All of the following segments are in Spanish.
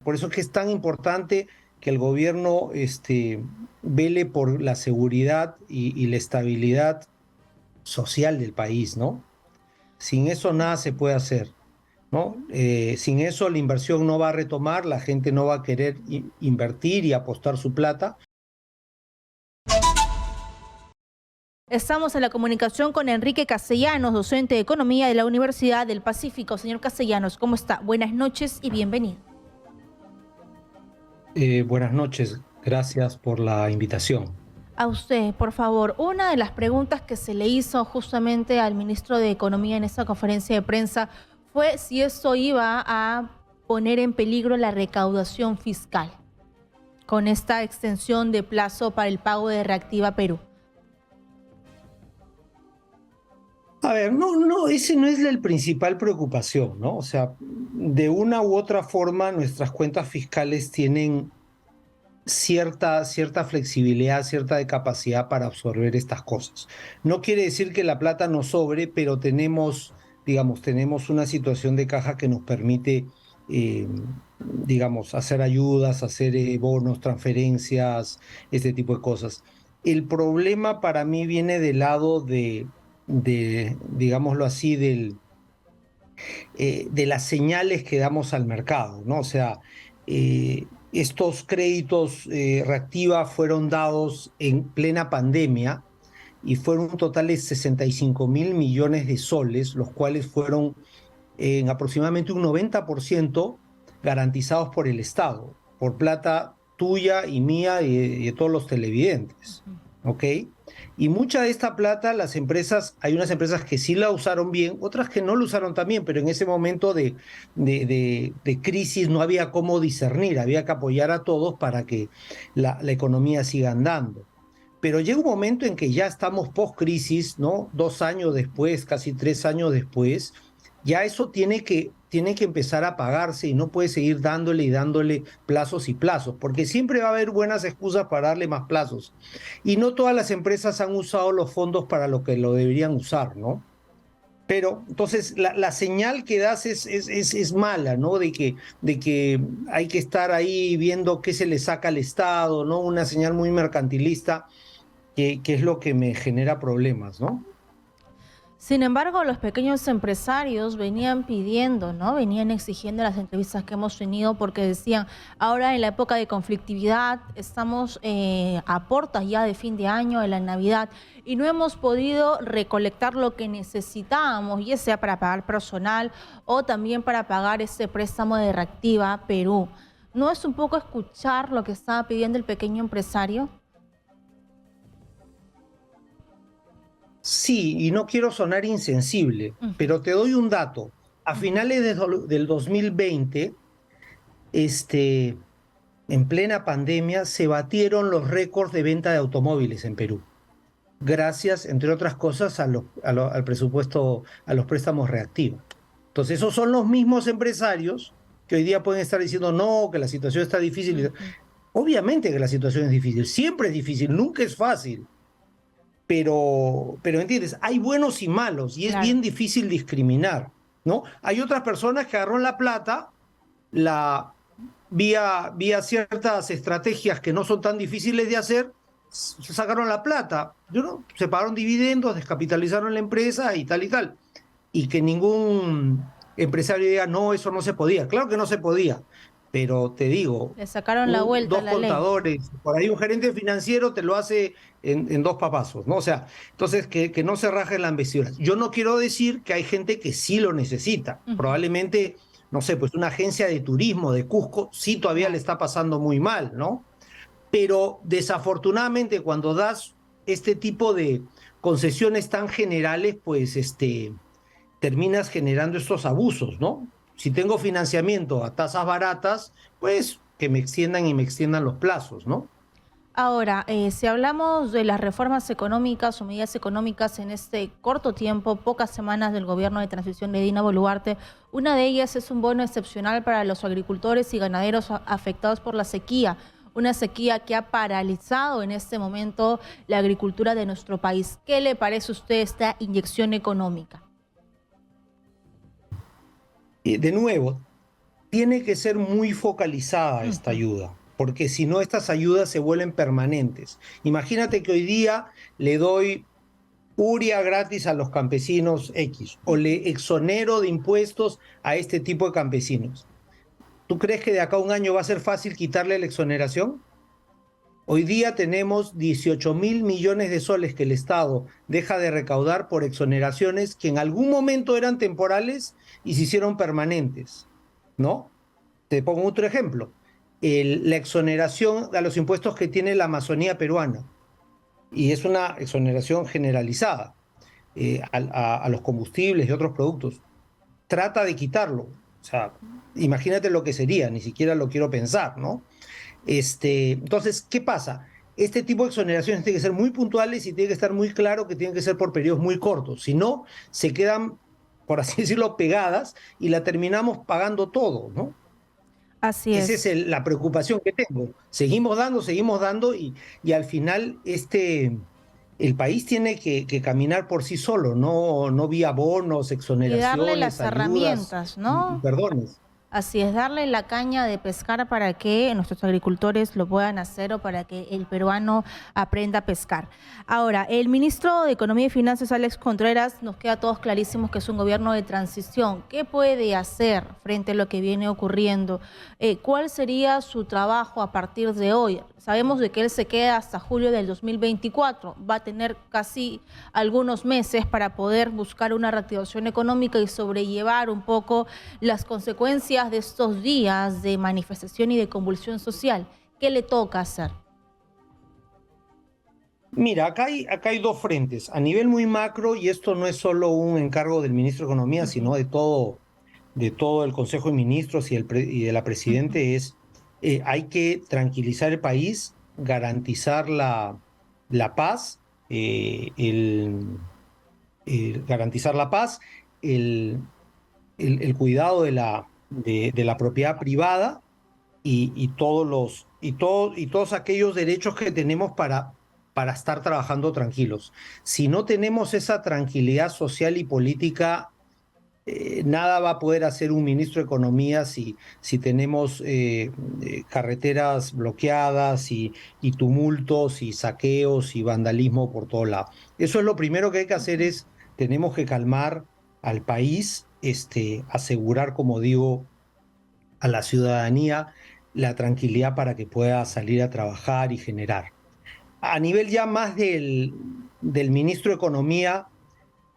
Por eso es que es tan importante que el gobierno vele por la seguridad y la estabilidad social del país, ¿no? Sin eso nada se puede hacer, ¿no? Sin eso la inversión no va a retomar, la gente no va a querer invertir y apostar su plata. Estamos en la comunicación con Enrique Castellanos, docente de Economía de la Universidad del Pacífico. Señor Castellanos, ¿cómo está? Buenas noches y bienvenido. Buenas noches, gracias por la invitación. A usted, por favor, una de las preguntas que se le hizo justamente al ministro de Economía en esta conferencia de prensa fue si esto iba a poner en peligro la recaudación fiscal con esta extensión de plazo para el pago de Reactiva Perú. A ver, no, ese no es la principal preocupación, ¿no? O sea, de una u otra forma nuestras cuentas fiscales tienen cierta flexibilidad, cierta capacidad para absorber estas cosas. No quiere decir que la plata nos sobre, pero tenemos una situación de caja que nos permite, hacer ayudas, hacer bonos, transferencias, este tipo de cosas. El problema para mí viene del lado digámoslo así, de las señales que damos al mercado, ¿no? O sea, estos créditos Reactiva fueron dados en plena pandemia y fueron un total de 65.000 millones de soles, los cuales fueron en aproximadamente un 90% garantizados por el Estado, por plata tuya y mía y de todos los televidentes, ¿ok? Y mucha de esta plata, las empresas, hay unas empresas que sí la usaron bien, otras que no la usaron tan bien, pero en ese momento de crisis no había cómo discernir, había que apoyar a todos para que la economía siga andando. Pero llega un momento en que ya estamos post-crisis, ¿no? 2 años después, casi 3 años después, ya eso tiene que empezar a pagarse y no puede seguir dándole y dándole plazos y plazos, porque siempre va a haber buenas excusas para darle más plazos. Y no todas las empresas han usado los fondos para lo que lo deberían usar, ¿no? Pero entonces la señal que das es mala, ¿no? De que hay que estar ahí viendo qué se le saca al Estado, ¿no? Una señal muy mercantilista que es lo que me genera problemas, ¿no? Sin embargo, los pequeños empresarios venían pidiendo, ¿no? Venían exigiendo las entrevistas que hemos tenido porque decían, ahora en la época de conflictividad, estamos a puertas ya de fin de año, de la Navidad, y no hemos podido recolectar lo que necesitábamos, ya sea para pagar personal o también para pagar ese préstamo de Reactiva Perú. ¿No es un poco escuchar lo que estaba pidiendo el pequeño empresario? Sí, y no quiero sonar insensible, Ujú. pero te doy un dato. A Ujú. finales del 2020, este, en plena pandemia, se batieron los récords de venta de automóviles en Perú, gracias, entre otras cosas, al presupuesto, a los préstamos reactivos. Entonces, esos son los mismos empresarios que hoy día pueden estar diciendo, no, que la situación está difícil. Ujú. Obviamente que la situación es difícil, siempre es difícil, nunca es fácil. Pero ¿entiendes? Hay buenos y malos y es Claro. bien difícil discriminar, ¿no? Hay otras personas que agarraron la plata, la vía ciertas estrategias que no son tan difíciles de hacer, sacaron la plata, ¿no? Se pagaron dividendos, descapitalizaron la empresa y tal y tal. Y que ningún empresario diga, no, eso no se podía. Claro que no se podía, pero te digo, Le sacaron la vuelta a dos la ley. contadores, por ahí un gerente financiero te lo hace en dos papazos, ¿no? O sea, entonces que no se rajen las vestiduras. Yo no quiero decir que hay gente que sí lo necesita. Ujú. Probablemente, no sé, pues una agencia de turismo de Cusco sí todavía le Claro. está pasando muy mal, ¿no? Pero desafortunadamente cuando das este tipo de concesiones tan generales, pues terminas generando estos abusos, ¿no? Si tengo financiamiento a tasas baratas, pues que me extiendan y me extiendan los plazos, ¿no? Ahora, si hablamos de las reformas económicas o medidas económicas en este corto tiempo, pocas semanas del gobierno de transición de Dina Boluarte, una de ellas es un bono excepcional para los agricultores y ganaderos afectados por la sequía, una sequía que ha paralizado en este momento la agricultura de nuestro país. ¿Qué le parece a usted esta inyección económica? De nuevo, tiene que ser muy focalizada esta Ujú. ayuda, porque si no estas ayudas se vuelven permanentes. Imagínate que hoy día le doy uria gratis a los campesinos X o le exonero de impuestos a este tipo de campesinos. ¿Tú crees que de acá a un año va a ser fácil quitarle la exoneración? Hoy día tenemos 18.000 millones de soles que el Estado deja de recaudar por exoneraciones que en algún momento eran temporales y se hicieron permanentes, ¿no? Te pongo otro ejemplo. La exoneración a los impuestos que tiene la Amazonía peruana, y es una exoneración generalizada a los combustibles y otros productos. Trata de quitarlo. O sea, imagínate lo que sería, ni siquiera lo quiero pensar, ¿no? Entonces, ¿qué pasa? Este tipo de exoneraciones tienen que ser muy puntuales y tiene que estar muy claro que tienen que ser por periodos muy cortos. Si no, se quedan, por así decirlo, pegadas y la terminamos pagando todo, ¿no? Así Esa es es. la preocupación que tengo. Seguimos dando y al final el país tiene que caminar por sí solo, no vía bonos, Y darle exoneraciones, las ayudas herramientas, y ¿no? perdones. Así es, darle la caña de pescar para que nuestros agricultores lo puedan hacer o para que el peruano aprenda a pescar. Ahora, el ministro de Economía y Finanzas, Alex Contreras, nos queda a todos clarísimos que es un gobierno de transición. ¿Qué puede hacer frente a lo que viene ocurriendo? ¿Cuál sería su trabajo a partir de hoy? Sabemos de que él se queda hasta julio del 2024. Va a tener casi algunos meses para poder buscar una reactivación económica y sobrellevar un poco las consecuencias de estos días de manifestación y de convulsión social. ¿Qué le toca hacer? Mira, acá hay dos frentes. A nivel muy macro, y esto no es solo un encargo del ministro de Economía, sino Ujú, de todo el Consejo de Ministros y de la ujú. Presidente, hay que tranquilizar el país, garantizar la paz, garantizar la paz, el, el cuidado de la propiedad privada y todos aquellos derechos que tenemos para estar trabajando tranquilos. Si no tenemos esa tranquilidad social y política, nada va a poder hacer un ministro de Economía si tenemos carreteras bloqueadas y tumultos y saqueos y vandalismo por todo lado. Eso es lo primero que hay que hacer tenemos que calmar al país, asegurar, como digo, a la ciudadanía la tranquilidad para que pueda salir a trabajar y generar. A nivel ya más del ministro de Economía,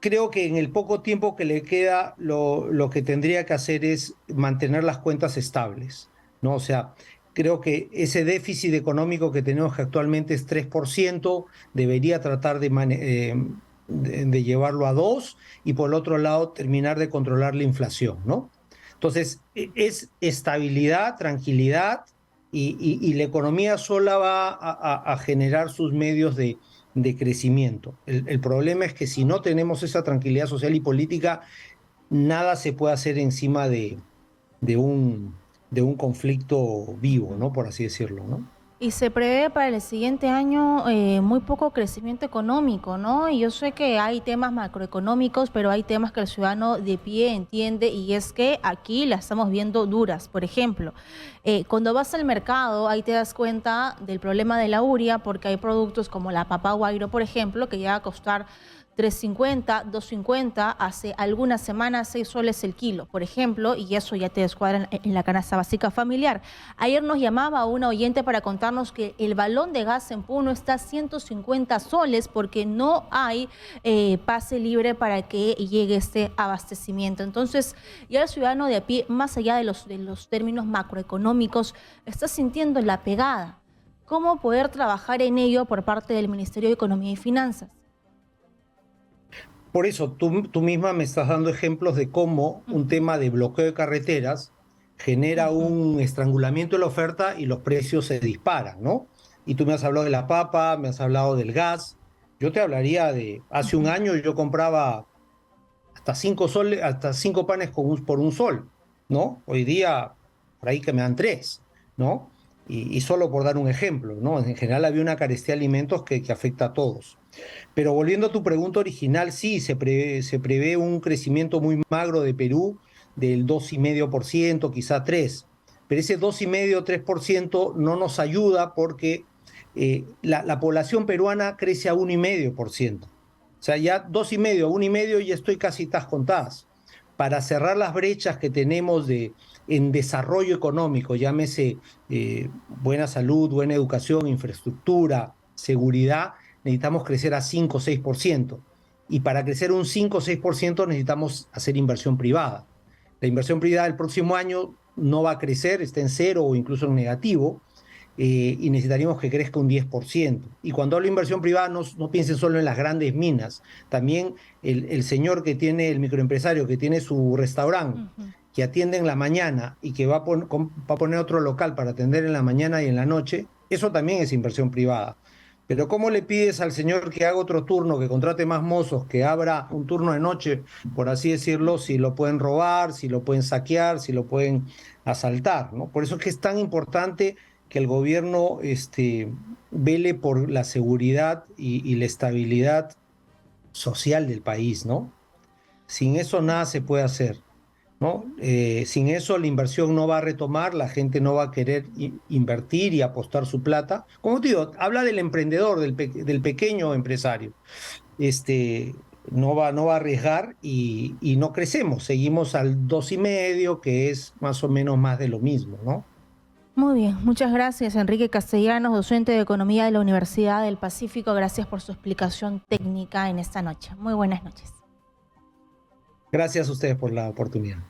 creo que en el poco tiempo que le queda, lo que tendría que hacer es mantener las cuentas estables, ¿no? O sea, creo que ese déficit económico que tenemos que actualmente es 3%, debería tratar de llevarlo a 2 y por el otro lado terminar de controlar la inflación, ¿no? Entonces, es estabilidad, tranquilidad y la economía sola va a generar sus medios de crecimiento. El problema es que si no tenemos esa tranquilidad social y política, nada se puede hacer encima de de un conflicto vivo, ¿no? Por así decirlo, ¿no? Y se prevé para el siguiente año muy poco crecimiento económico, ¿no? Y yo sé que hay temas macroeconómicos, pero hay temas que el ciudadano de pie entiende y es que aquí las estamos viendo duras. Por ejemplo, cuando vas al mercado, ahí te das cuenta del problema de la uria porque hay productos como la papa guairo, por ejemplo, que llega a costar 3.50, 2.50, hace algunas semanas 6 soles el kilo, por ejemplo, y eso ya te descuadra en la canasta básica familiar. Ayer nos llamaba una oyente para contarnos que el balón de gas en Puno está a 150 soles porque no hay pase libre para que llegue este abastecimiento. Entonces, ya el ciudadano de a pie, más allá de los términos macroeconómicos, está sintiendo la pegada. ¿Cómo poder trabajar en ello por parte del Ministerio de Economía y Finanzas? Por eso tú misma me estás dando ejemplos de cómo un Ujú, tema de bloqueo de carreteras genera ujú, un estrangulamiento de la oferta y los precios se disparan, ¿no? Y tú me has hablado de la papa, me has hablado del gas. Yo te hablaría de hace un ujú. año yo compraba hasta 5 soles, hasta 5 panes por un sol, ¿no? Hoy día, por ahí que me dan 3, ¿no? Y solo por dar un ejemplo, ¿no? En general había una carestía de alimentos que afecta a todos. Pero volviendo a tu pregunta original, sí, se prevé un crecimiento muy magro de Perú, del 2,5%, quizá 3%. Pero ese 2,5-3% no nos ayuda porque la población peruana crece a 1,5%. O sea, ya 2,5 a 1,5 ya estoy casi tas contadas. Para cerrar las brechas que tenemos en desarrollo económico, llámese buena salud, buena educación, infraestructura, seguridad, necesitamos crecer a 5 o 6%. Y para crecer un 5 o 6% necesitamos hacer inversión privada. La inversión privada el próximo año no va a crecer, está en cero o incluso en negativo, y necesitaríamos que crezca un 10%. Y cuando hablo de inversión privada, no piensen solo en las grandes minas, también el señor que tiene, el microempresario que tiene su restaurante, que atiende en la mañana y que va a poner otro local para atender en la mañana y en la noche, eso también es inversión privada. Pero ¿cómo le pides al señor que haga otro turno, que contrate más mozos, que abra un turno de noche, por así decirlo, si lo pueden robar, si lo pueden saquear, si lo pueden asaltar, ¿no? Por eso es que es tan importante que el gobierno vele por la seguridad y la estabilidad social del país, ¿no? Sin eso nada se puede hacer, ¿no? Sin eso la inversión no va a retomar, la gente no va a querer invertir y apostar su plata. Como te digo, habla del emprendedor, del pequeño empresario. No va a arriesgar y no crecemos, seguimos al 2,5, que es más o menos más de lo mismo, ¿no? Muy bien, muchas gracias Enrique Castellanos, docente de Economía de la Universidad del Pacífico. Gracias por su explicación técnica en esta noche. Muy buenas noches. Gracias a ustedes por la oportunidad.